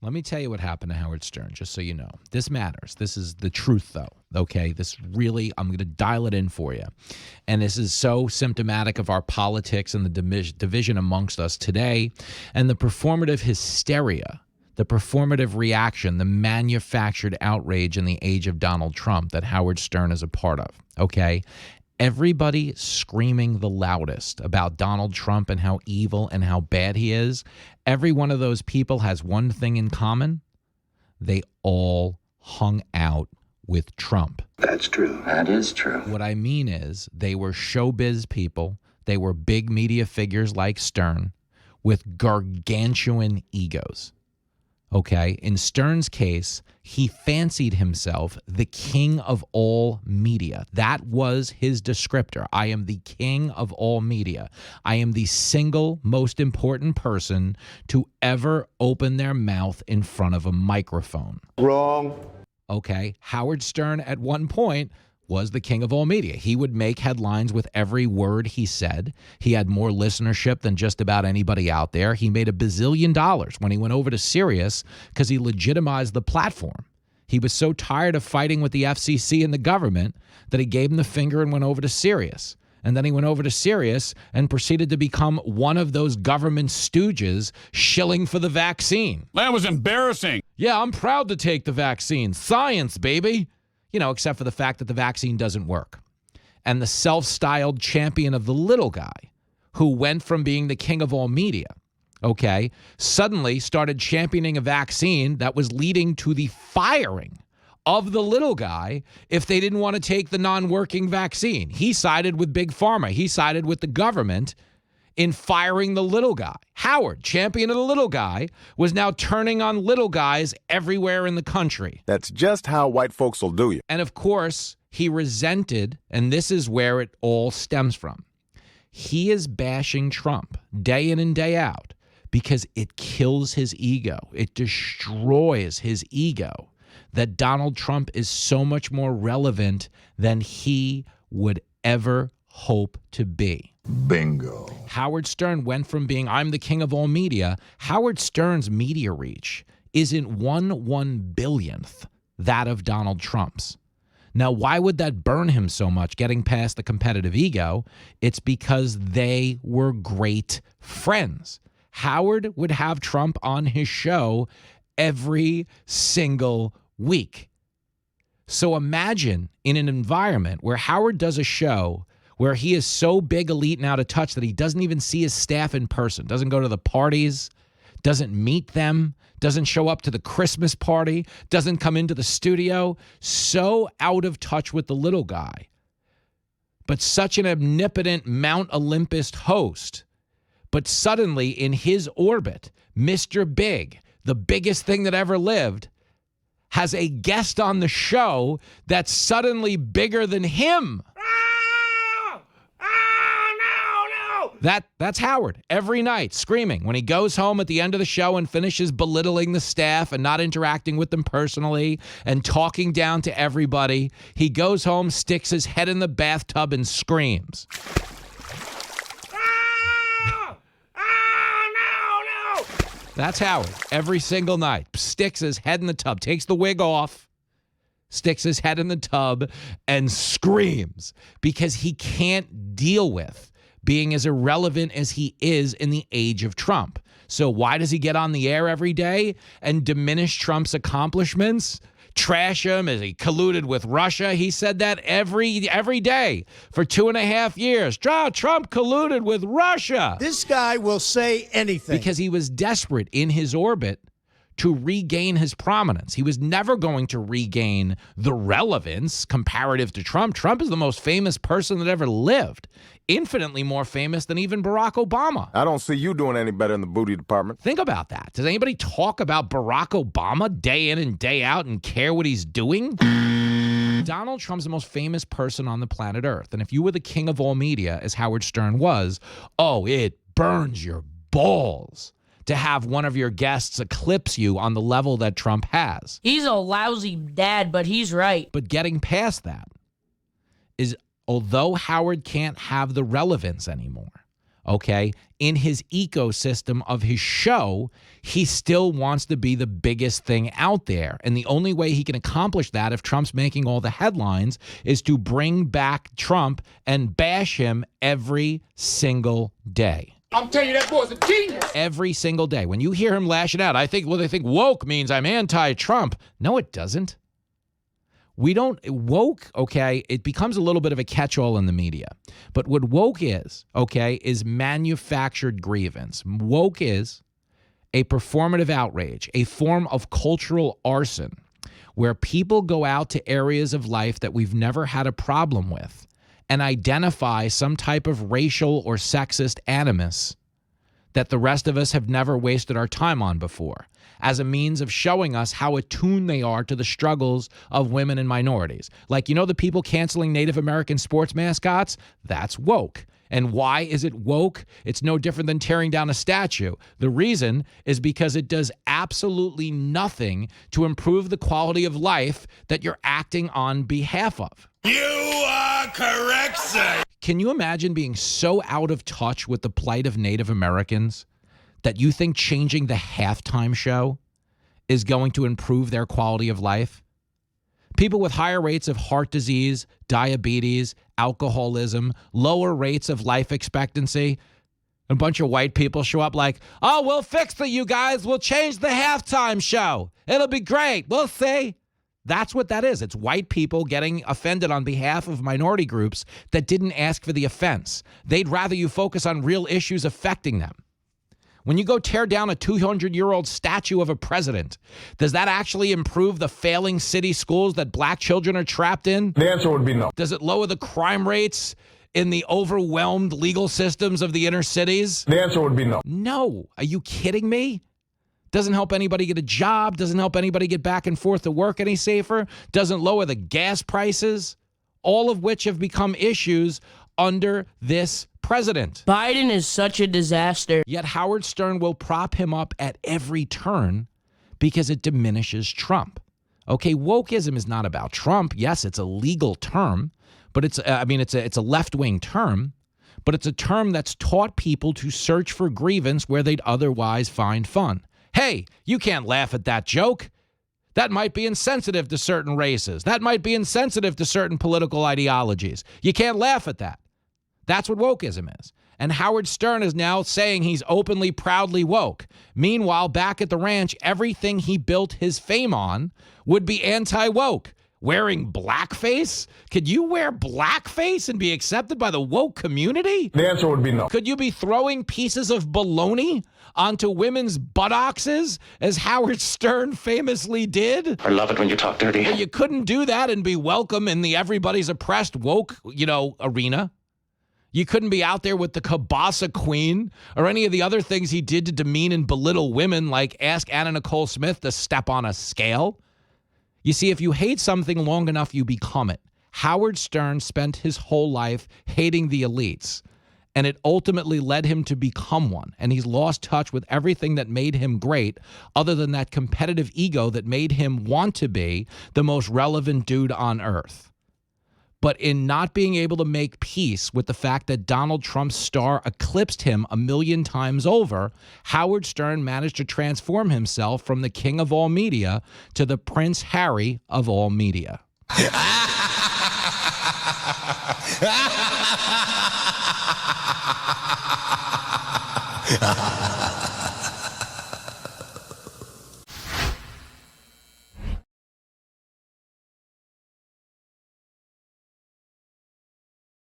Let me tell you what happened to Howard Stern, just so you know. This matters. This is the truth, though, okay? This really, I'm going to dial it in for you. And this is so symptomatic of our politics and the division amongst us today and the performative hysteria, the performative reaction, the manufactured outrage in the age of Donald Trump that Howard Stern is a part of, okay? Everybody screaming the loudest about Donald Trump and how evil and how bad he is, every one of those people has one thing in common. They all hung out with Trump. That's true. That is true. What I mean is they were showbiz people. They were big media figures like Stern with gargantuan egos. Okay, in Stern's case, he fancied himself the king of all media. That was his descriptor. I am the king of all media. I am the single most important person to ever open their mouth in front of a microphone. Wrong. Okay, Howard Stern at one point was the king of all media. He would make headlines with every word he said. He had more listenership than just about anybody out there. He made $1 bazillion when he went over to Sirius because he legitimized the platform. He was so tired of fighting with the FCC and the government that he gave him the finger and went over to Sirius. And then he went over to Sirius and proceeded to become one of those government stooges shilling for the vaccine. That was embarrassing. Yeah, I'm proud to take the vaccine. Science, baby. You know, except for the fact that the vaccine doesn't work. And the self-styled champion of the little guy who went from being the king of all media, okay, suddenly started championing a vaccine that was leading to the firing of the little guy if they didn't want to take the non-working vaccine. He sided with Big Pharma. He sided with the government in firing the little guy. Howard, champion of the little guy, was now turning on little guys everywhere in the country. That's just how white folks will do you. And of course, he resented, and this is where it all stems from. He is bashing Trump day in and day out because it kills his ego. It destroys his ego that Donald Trump is so much more relevant than he would ever hope to be. Bingo. Howard Stern went from being, I'm the king of all media. Howard Stern's media reach isn't 1/1 billionth that of Donald Trump's. Now, why would that burn him so much, getting past the competitive ego? It's because they were great friends. Howard would have Trump on his show every single week. So imagine in an environment where Howard does a show where he is so big, elite, and out of touch that he doesn't even see his staff in person, doesn't go to the parties, doesn't meet them, doesn't show up to the Christmas party, doesn't come into the studio, so out of touch with the little guy. But such an omnipotent Mount Olympus host. But suddenly in his orbit, Mr. Big, the biggest thing that ever lived, has a guest on the show that's suddenly bigger than him. That's Howard every night screaming when he goes home at the end of the show and finishes belittling the staff and not interacting with them personally and talking down to everybody. He goes home, sticks his head in the bathtub and screams. No. That's Howard every single night. Sticks his head in the tub, takes the wig off, sticks his head in the tub and screams because he can't deal with being as irrelevant as he is in the age of Trump. So why does he get on the air every day and diminish Trump's accomplishments? Trash him as he colluded with Russia. He said that every day for 2.5 years. Trump colluded with Russia. This guy will say anything. Because he was desperate in his orbit to regain his prominence. He was never going to regain the relevance comparative to Trump. Trump is the most famous person that ever lived, infinitely more famous than even Barack Obama. I don't see you doing any better in the booty department. Think about that. Does anybody talk about Barack Obama day in and day out and care what he's doing? Donald Trump's the most famous person on the planet Earth. And if you were the king of all media, as Howard Stern was, it burns your balls to have one of your guests eclipse you on the level that Trump has. He's a lousy dad, but he's right. But getting past that is, although Howard can't have the relevance anymore, okay, in his ecosystem of his show, he still wants to be the biggest thing out there. And the only way he can accomplish that, if Trump's making all the headlines, is to bring back Trump and bash him every single day. I'm telling you, that boy's a genius. Every single day. When you hear him lashing out, they think woke means I'm anti-Trump. No, it doesn't. We don't, woke, okay, it becomes a little bit of a catch-all in the media. But what woke is, okay, is manufactured grievance. Woke is a performative outrage, a form of cultural arson, where people go out to areas of life that we've never had a problem with and identify some type of racial or sexist animus that the rest of us have never wasted our time on before, as a means of showing us how attuned they are to the struggles of women and minorities. Like, you know, the people canceling Native American sports mascots? That's woke. And why is it woke? It's no different than tearing down a statue. The reason is because it does absolutely nothing to improve the quality of life that you're acting on behalf of. You are correct, sir. Can you imagine being so out of touch with the plight of Native Americans that you think changing the halftime show is going to improve their quality of life? People with higher rates of heart disease, diabetes, alcoholism, lower rates of life expectancy. A bunch of white people show up like, oh, we'll fix it, you guys. We'll change the halftime show. It'll be great. We'll see. That's what that is. It's white people getting offended on behalf of minority groups that didn't ask for the offense. They'd rather you focus on real issues affecting them. When you go tear down a 200-year-old statue of a president, does that actually improve the failing city schools that black children are trapped in? The answer would be no. Does it lower the crime rates in the overwhelmed legal systems of the inner cities? The answer would be no. No. Are you kidding me? Doesn't help anybody get a job. Doesn't help anybody get back and forth to work any safer. Doesn't lower the gas prices, all of which have become issues under this president. Biden is such a disaster. Yet Howard Stern will prop him up at every turn because it diminishes Trump. Okay, wokeism is not about Trump. Yes, it's a legal term, but it's a left-wing term, but it's a term that's taught people to search for grievance where they'd otherwise find fun. Hey, you can't laugh at that joke. That might be insensitive to certain races. That might be insensitive to certain political ideologies. You can't laugh at that. That's what wokeism is. And Howard Stern is now saying he's openly, proudly woke. Meanwhile, back at the ranch, everything he built his fame on would be anti-woke. Wearing blackface? Could you wear blackface and be accepted by the woke community? The answer would be no. Could you be throwing pieces of bologna onto women's buttocks, as Howard Stern famously did? I love it when you talk dirty. Well, you couldn't do that and be welcome in the everybody's oppressed woke, arena. You couldn't be out there with the kielbasa queen or any of the other things he did to demean and belittle women, like ask Anna Nicole Smith to step on a scale. You see, if you hate something long enough, you become it. Howard Stern spent his whole life hating the elites, and it ultimately led him to become one. And he's lost touch with everything that made him great, other than that competitive ego that made him want to be the most relevant dude on earth. But in not being able to make peace with the fact that Donald Trump's star eclipsed him 1,000,000 times over, Howard Stern managed to transform himself from the king of all media to the Prince Harry of all media.